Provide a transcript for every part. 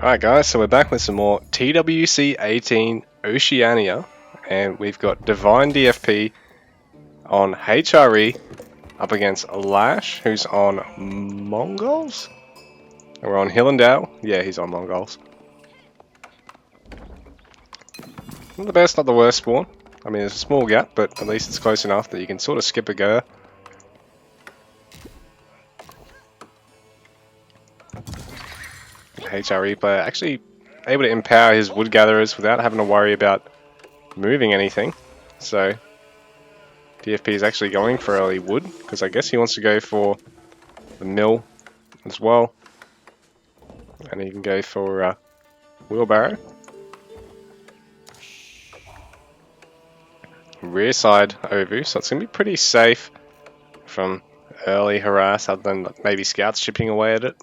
Alright guys, so we're back with some more TWC 18 Oceania, and we've got Divine DFP on HRE up against LaSh, who's on Mongols? And we're on Hillendale. Yeah, he's on Mongols. Not the best, not the worst spawn. I mean, there's a small gap, but at least it's close enough that you can sort of skip a go. HRE player actually able to empower his wood gatherers without having to worry about moving anything. So DFP is actually going for early wood because I guess he wants to go for the mill as well, and he can go for wheelbarrow. Rear side Ovu, so it's going to be pretty safe from early harass other than maybe scouts chipping away at it.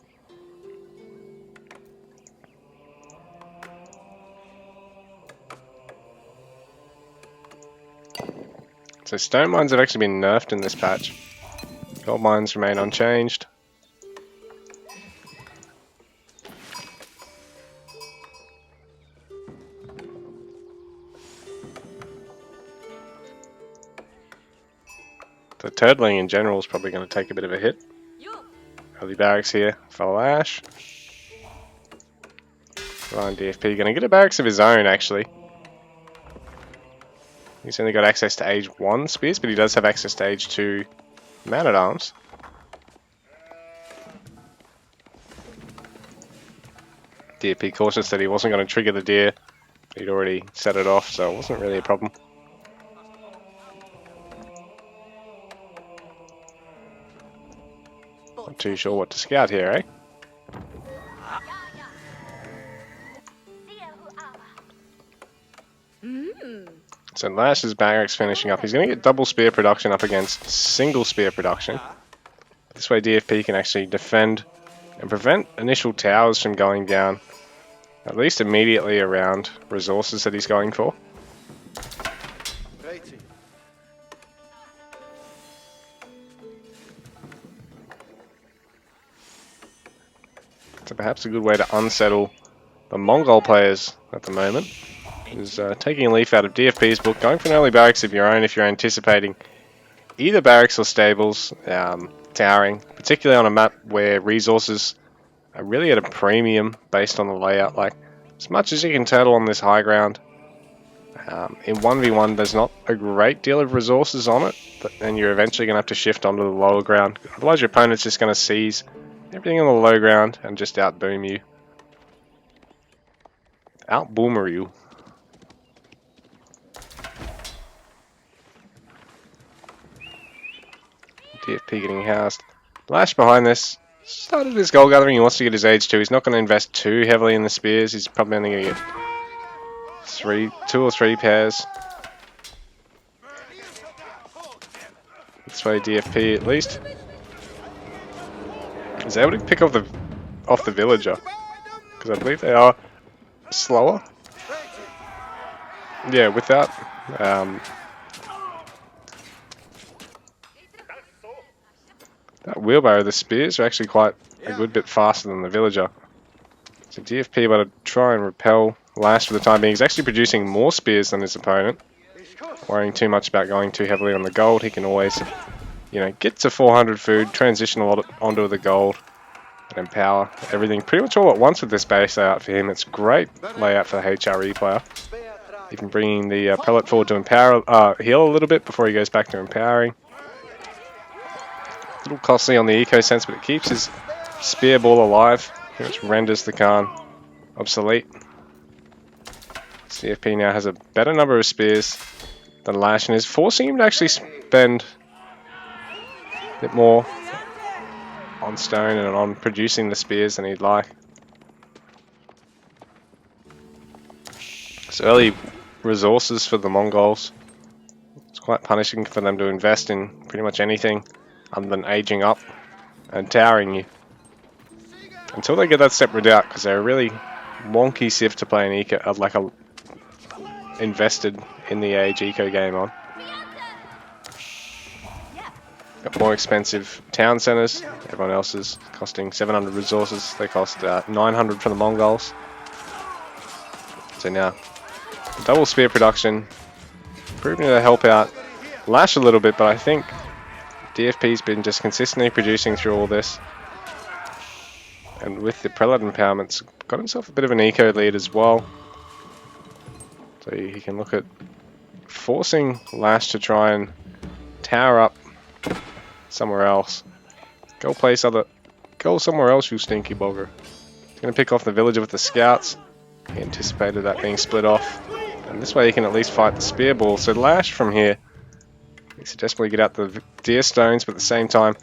So stone mines have actually been nerfed in this patch. Gold mines remain unchanged. The turtling in general is probably going to take a bit of a hit. Early barracks here for LaSh. Ryan DFP going to get a barracks of his own actually. He's only got access to age 1 spears, but he does have access to age 2 man-at-arms. DFP cautious that he wasn't going to trigger the deer. He'd already set it off, so it wasn't really a problem. Not too sure what to scout here, eh? So LaSh's barracks finishing up. He's going to get double spear production up against single spear production. This way DFP can actually defend and prevent initial towers from going down, at least immediately around resources that he's going for. So perhaps a good way to unsettle the Mongol players at the moment is taking a leaf out of DFP's book, going for an early barracks of your own if you're anticipating either barracks or stables towering, particularly on a map where resources are really at a premium based on the layout. Like, as much as you can turtle on this high ground, in 1v1 there's not a great deal of resources on it, but then you're eventually going to have to shift onto the lower ground. Otherwise your opponent's just going to seize everything on the low ground and just out-boom you. Out-boomer you. DFP getting housed. LaSh behind this. Started his gold gathering. He wants to get his age 2. He's not going to invest too heavily in the spears. He's probably only going to get 2 or 3 pairs. This way DFP at least is able to pick off the villager, because I believe they are slower. Yeah, without that wheelbarrow, the spears are actually quite a good bit faster than the villager. So DFP able to try and repel LaSh for the time being. He's actually producing more spears than his opponent. Worrying too much about going too heavily on the gold. He can always, you know, get to 400 food, transition a lot onto the gold, and empower everything pretty much all at once with this base layout for him. It's great layout for the HRE player. Even bringing the pellet forward to empower, heal a little bit before he goes back to empowering. A little costly on the eco sense, but it keeps his spear ball alive, which renders the Khan obsolete. CFP now has a better number of spears than LaSh and is forcing him to actually spend a bit more on stone and on producing the spears than he'd like. So early resources for the Mongols. It's quite punishing for them to invest in pretty much anything other than aging up and towering you until they get that separate out, because they're a really wonky civ to play an eco, like a invested in the age eco game on. Got more expensive town centers. Everyone else is costing 700 resources. They cost 900 for the Mongols. So now, double spear production, proving to help out LaSh a little bit, but I think DFP's been just consistently producing through all this. And with the prelate empowerments, got himself a bit of an eco lead as well. So he can look at forcing LaSh to try and tower up somewhere else. Go somewhere else, you stinky bugger. He's going to pick off the villager with the scouts. He anticipated that being split off. And this way he can at least fight the spear ball. So LaSh from here needs to desperately get out the deer stones, but at the same time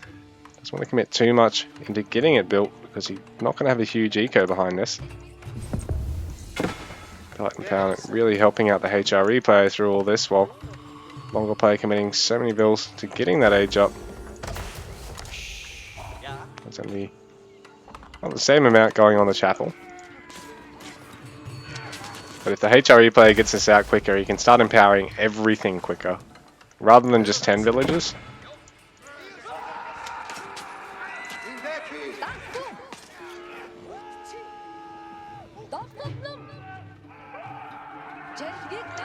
doesn't want to commit too much into getting it built because he's not going to have a huge eco behind this. Prelate empowerment really helping out the HRE player through all this, while Mongol player committing so many bills to getting that age up. There's only not the same amount going on the chapel. But if the HRE player gets this out quicker, he can start empowering everything quicker, rather than just 10 villages.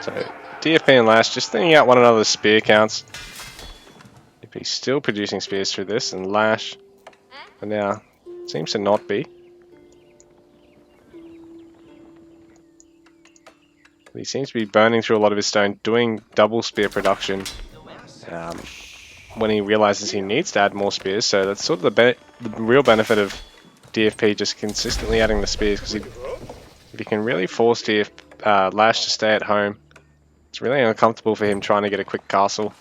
So DFP and LaSh just thinking out one another's spear counts. If he's still producing spears through this, and LaSh for now seems to not be. He seems to be burning through a lot of his stone, doing double spear production when he realizes he needs to add more spears. So that's sort of the real benefit of DFP just consistently adding the spears, because if he can really force LaSh to stay at home, it's really uncomfortable for him trying to get a quick castle,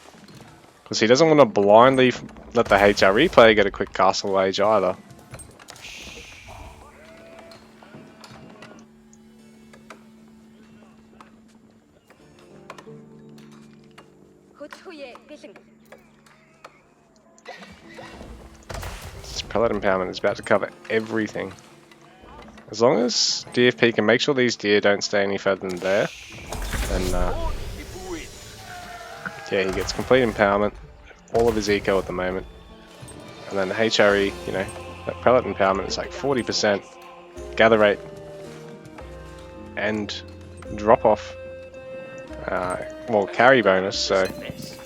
because he doesn't want to blindly let the HRE player get a quick castle age either. This prelate empowerment is about to cover everything. As long as DFP can make sure these deer don't stay any further than there, then yeah, he gets complete empowerment, all of his eco at the moment. And then the HRE, you know, that prelate empowerment is like 40% gather rate and drop off, well, carry bonus, so it's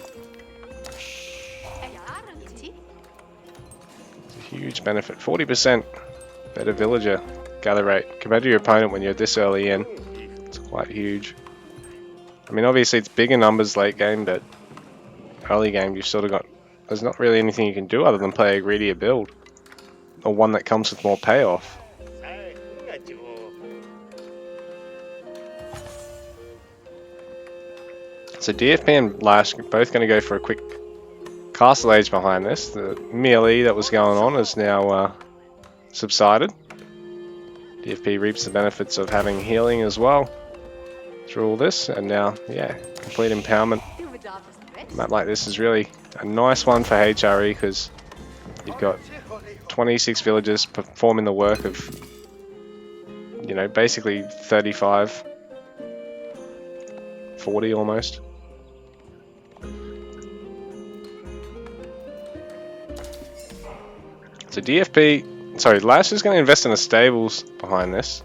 a huge benefit. 40% better villager gather rate compared to your opponent when you're this early in. It's quite huge. I mean, obviously it's bigger numbers late game, but early game you've sort of got, there's not really anything you can do other than play a greedier build, or one that comes with more payoff. So DFP and LaSh are both going to go for a quick castle age behind this. The melee that was going on has now subsided. DFP reaps the benefits of having healing as well through all this, and now, yeah, complete empowerment. A map like this is really a nice one for HRE, because you've got 26 villagers performing the work of, you know, basically 35, 40 almost. So LaSh is going to invest in the stables behind this.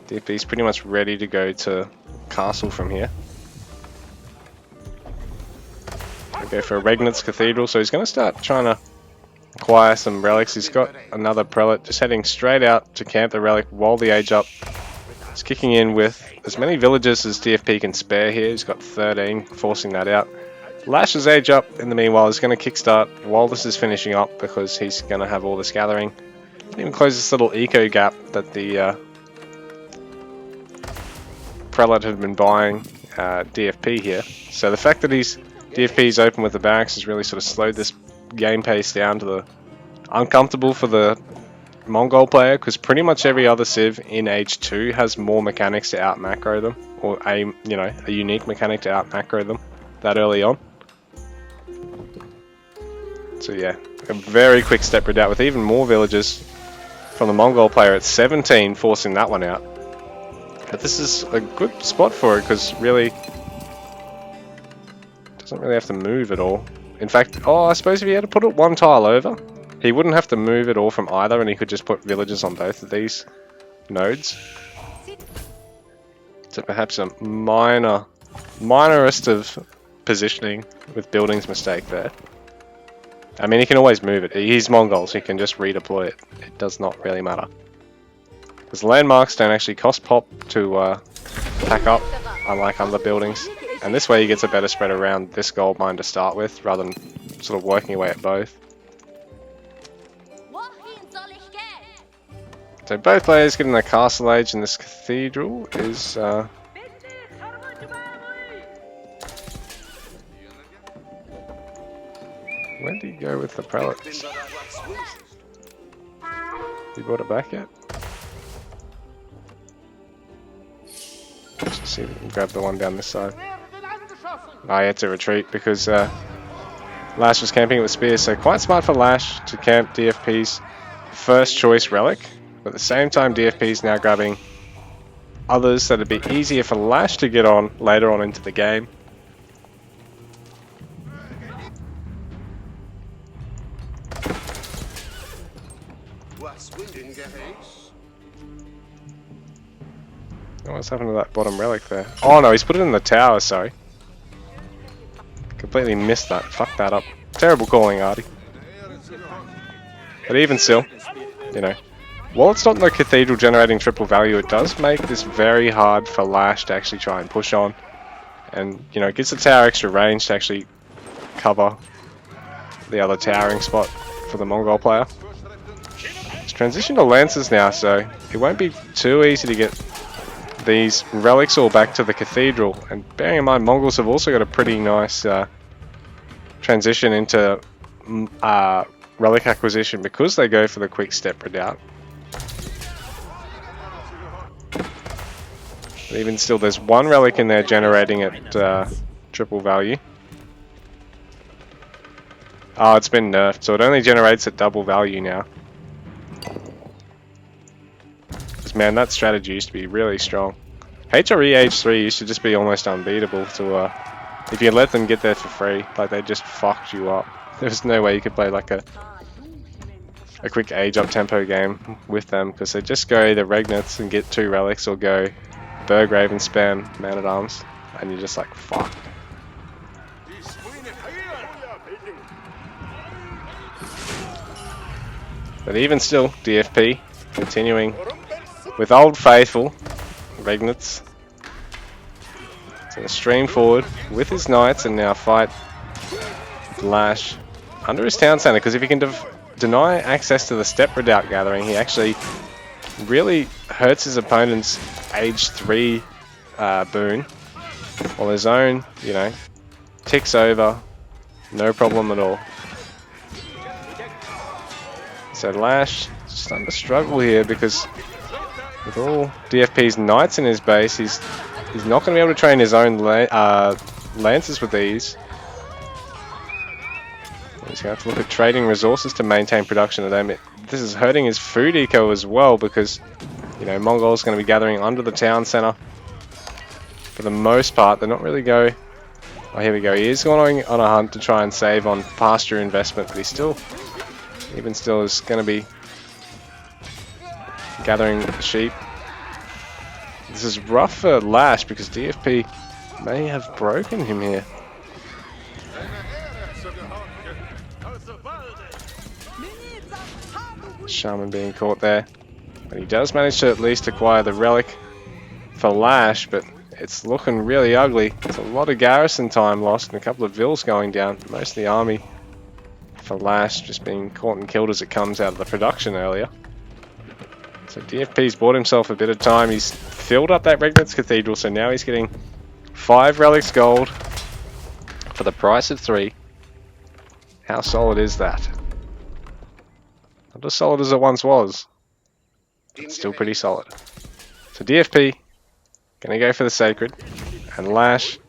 DFP is pretty much ready to go to castle from here. He'll go for a Regnitz Cathedral, so he's going to start trying to acquire some relics. He's got another prelate just heading straight out to camp the relic while the age up. He's kicking in with as many villagers as DFP can spare here. He's got 13, forcing that out. LaSh's age up in the meanwhile is going to kickstart while this is finishing up, because he's going to have all this gathering. Even close this little eco gap that the prelate had been buying DFP here. So the fact that DFP's open with the barracks has really sort of slowed this game pace down to the uncomfortable for the Mongol player, because pretty much every other civ in H2 has more mechanics to out macro them, or a unique mechanic to out macro them that early on. So yeah, a very quick step readout with even more villagers from the Mongol player at 17, forcing that one out. But this is a good spot for it, because really doesn't really have to move at all. In fact, I suppose if he had to put it one tile over, he wouldn't have to move at all from either, and he could just put villagers on both of these nodes. So perhaps a minorest of positioning with building's mistake there. I mean, he can always move it. He's Mongol, so he can just redeploy it. It does not really matter. Because landmarks don't actually cost pop to pack up, unlike other buildings. And this way he gets a better spread around this gold mine to start with, rather than sort of working away at both. So both players getting their castle age, and this cathedral is... where did he go with the prelates? He brought it back yet? Let's see if we can grab the one down this side. Ah, he had to retreat because LaSh was camping it with spears, so quite smart for LaSh to camp DFP's first choice relic. But at the same time, DFP's now grabbing others that'd be easier for LaSh to get on later on into the game. Oh, what's happened to that bottom relic there? Oh no, he's put it in the tower, sorry. Completely missed that. Fucked that up. Terrible calling, Artie. But even still, you know, while it's not the cathedral generating triple value, it does make this very hard for LaSh to actually try and push on. And, you know, it gives the tower extra range to actually cover the other towering spot for the Mongol player. It's transitioned to Lancers now, so it won't be too easy to get these relics all back to the cathedral. And bearing in mind, Mongols have also got a pretty nice transition into relic acquisition because they go for the quick step redoubt. But even still, there's one relic in there generating at triple value. Oh, it's been nerfed, so it only generates at double value now. Man, that strategy used to be really strong. HRE H3 used to just be almost unbeatable to, if you let them get there for free, like they just fucked you up. There was no way you could play like a quick age up tempo game with them, because they just go either Regnets and get 2 relics, or go Burgrave and spam Man at Arms, and you're just like, fuck. But even still, DFP continuing with Old Faithful, Regnets. He's going to stream forward with his Knights and now fight LaSh under his town centre, because if he can deny access to the Step Redoubt gathering, he actually really hurts his opponent's Age 3 boon, while his own, you know, ticks over, no problem at all. So LaSh starting to struggle here, because with all DFP's Knights in his base, he's not going to be able to train his own Lancers with these. He's going to have to look at trading resources to maintain production of them. This is hurting his food eco as well, because, you know, Mongol's going to be gathering under the town centre for the most part. They're not really go... Oh, here we go. He is going on a hunt to try and save on pasture investment, but he still, even still, is going to be gathering sheep. This is rough for LaSh because DFP may have broken him here. Shaman being caught there. But he does manage to at least acquire the relic for LaSh, but it's looking really ugly. It's a lot of garrison time lost and a couple of vills going down. Most of the army for LaSh just being caught and killed as it comes out of the production earlier. So DFP's bought himself a bit of time. He's filled up that Regnet's Cathedral, so now he's getting 5 relics gold for the price of 3. How solid is that? Not as solid as it once was, but still pretty solid. So DFP gonna go for the Sacred, and LaSh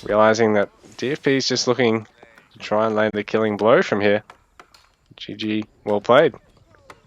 realizing that DFP is just looking to try and land the killing blow from here. GG, well played.